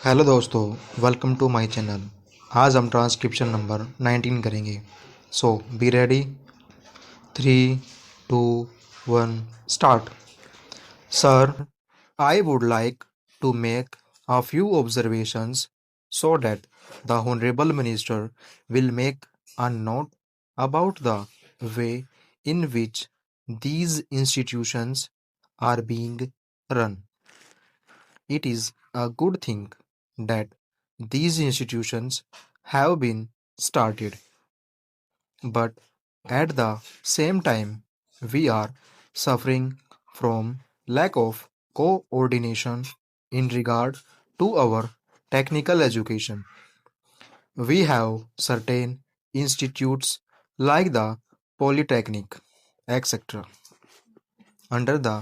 Hello दोस्तों, welcome to my channel. आज हम ट्रांसक्रिप्शन नंबर 19 करेंगे। So be ready. 3, 2, 1 start. Sir, I would like to make a few observations so that the Honorable Minister will make a note about the way in which these institutions are being run. It is a good thing that these institutions have been started, but at the same time, we are suffering from lack of coordination in regard to our technical education. We have certain institutes like the Polytechnic, etc., under the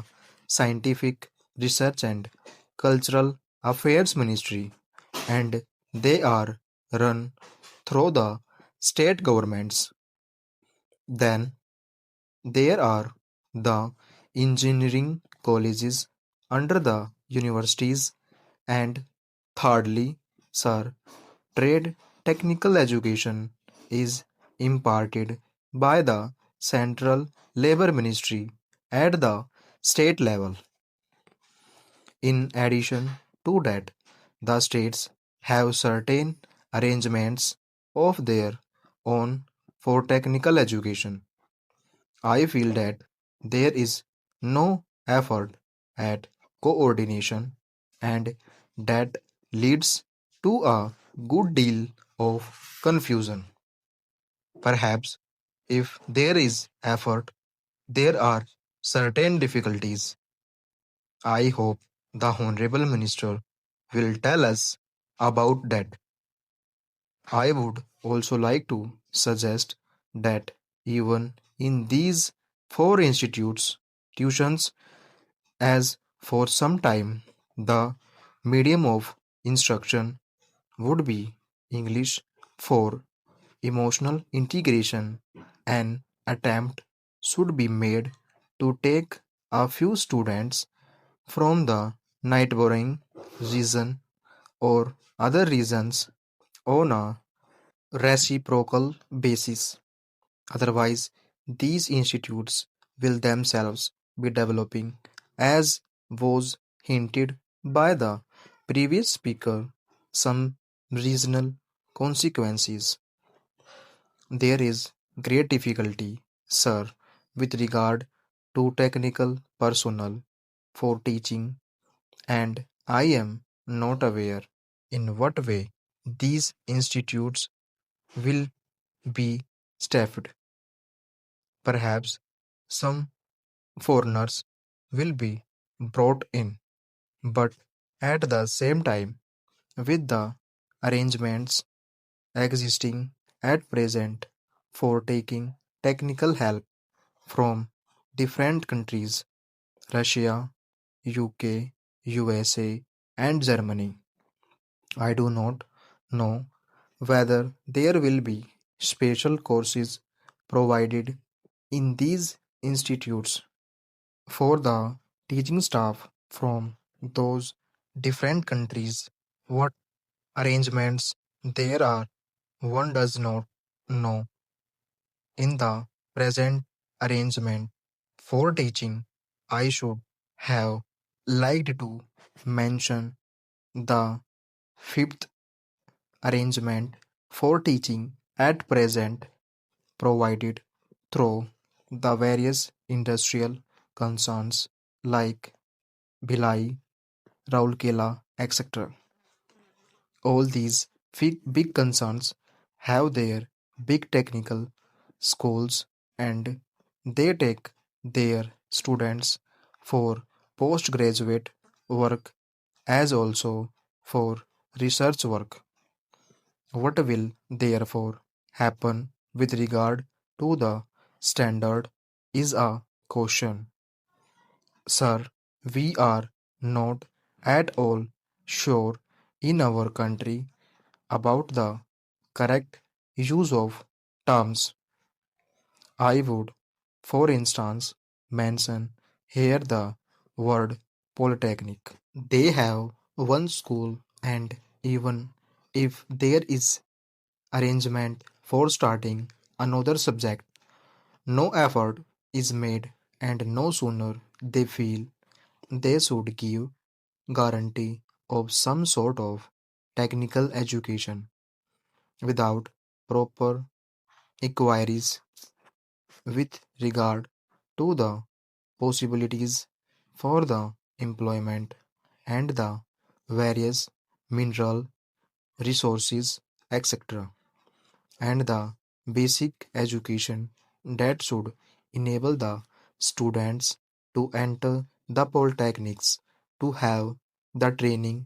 Scientific Research and Cultural Affairs Ministry, and they are run through the state governments. Then there are the engineering colleges under the universities, and thirdly, sir, trade technical education is imparted by the Central Labor Ministry at the state level. In addition to that, the states have certain arrangements of their own for technical education. I feel that there is no effort at coordination, and that leads to a good deal of confusion. Perhaps if there is effort, there are certain difficulties. I hope the Honorable Minister will tell us about that. I would also like to suggest that even in these four institutes, tuitions, as for some time the medium of instruction would be English for emotional integration, an attempt should be made to take a few students from the neighboring region or other regions on a reciprocal basis. Otherwise, these institutes will themselves be developing, as was hinted by the previous speaker, some regional consequences. There is great difficulty, sir, with regard to technical personnel for teaching, and I am not aware in what way these institutes will be staffed. Perhaps some foreigners will be brought in, but at the same time, with the arrangements existing at present for taking technical help from different countries, Russia, UK, USA, and Germany, I do not know whether there will be special courses provided in these institutes for the teaching staff from those different countries. What arrangements there are, one does not know. In the present arrangement for teaching, I should have liked to mention the fifth arrangement for teaching at present provided through the various industrial concerns like Bhilai, Raulkela, etc. All these big concerns have their big technical schools, and they take their students for postgraduate work as also for research work. What will therefore happen with regard to the standard is a question. Sir, we are not at all sure in our country about the correct use of terms. I would, for instance, mention here the word polytechnic. They have one school, and even if there is arrangement for starting another subject. No effort is made, and no sooner they feel they should give guarantee of some sort of technical education without proper inquiries with regard to the possibilities for the employment and the various mineral resources, etc., and the basic education that should enable the students to enter the polytechnics to have the training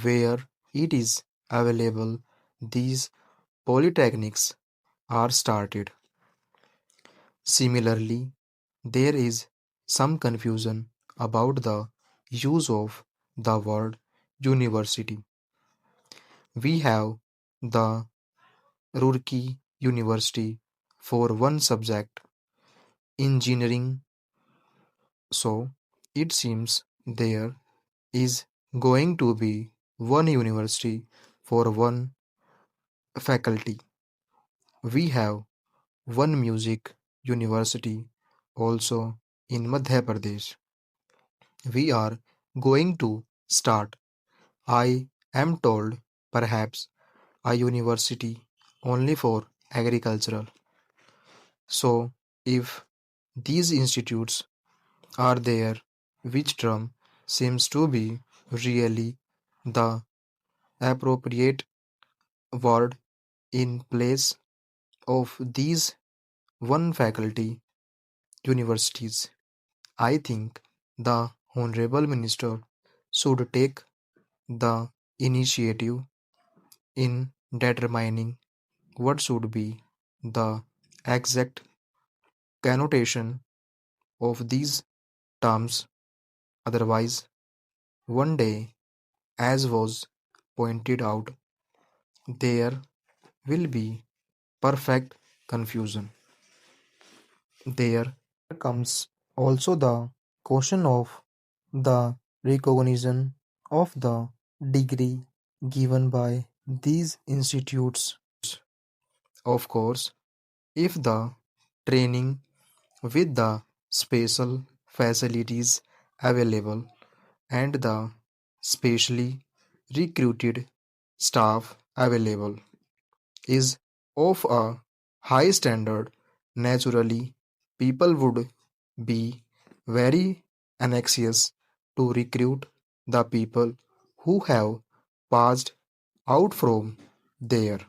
where it is available. These polytechnics are started. Similarly, there is some confusion about the use of the word university. We have the Roorkee University for one subject, engineering, so it seems there is going to be one university for one faculty. We have one music university also in Madhya Pradesh. We are going to start, I am told, perhaps a university only for agricultural. So, if these institutes are there, which term seems to be really the appropriate word in place of these one faculty universities? I think the Honorable Minister should take the initiative in determining what should be the exact connotation of these terms. Otherwise, one day, as was pointed out, there will be perfect confusion. There comes also the question of the recognition of the degree given by these institutes. Of course, if the training with the special facilities available and the specially recruited staff available is of a high standard, naturally people would be very anxious to recruit the people who have passed out from there.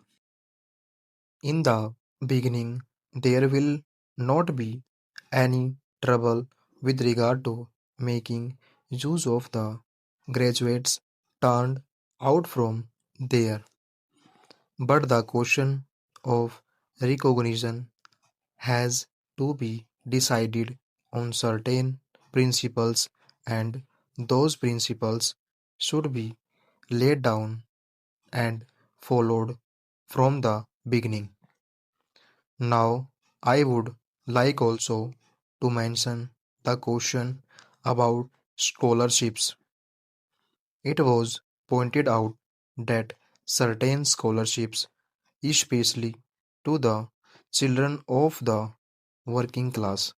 In the beginning, there will not be any trouble with regard to making use of the graduates turned out from there. But the question of recognition has to be decided on certain principles, and those principles should be laid down and followed from the beginning. Now, I would like also to mention the question about scholarships. It was pointed out that certain scholarships, especially to the children of the working class,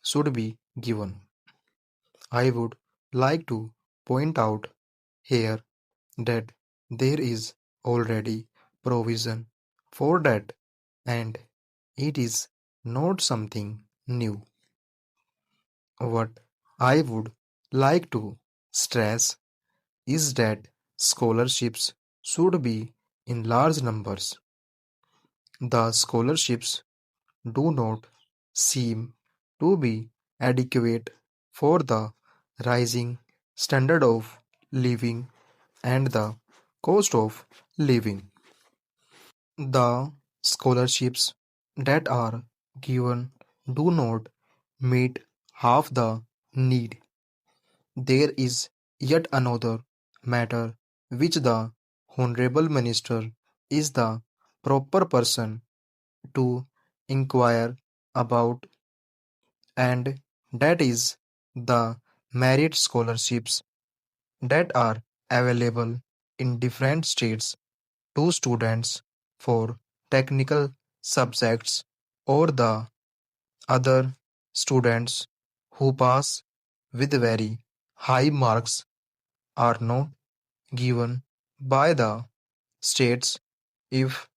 should be given. I would like to point out here that there is already provision for that, and it is not something new. What I would like to stress is that scholarships should be in large numbers. The scholarships do not seem to be adequate for the rising standard of living and the cost of living. The scholarships that are given do not meet half the need. There is yet another matter which the Honorable Minister is the proper person to inquire about, and that is the merit scholarships that are available in different states to students for technical subjects or the other students who pass with very high marks are not given by the states if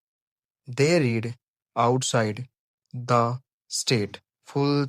they read outside the state. Full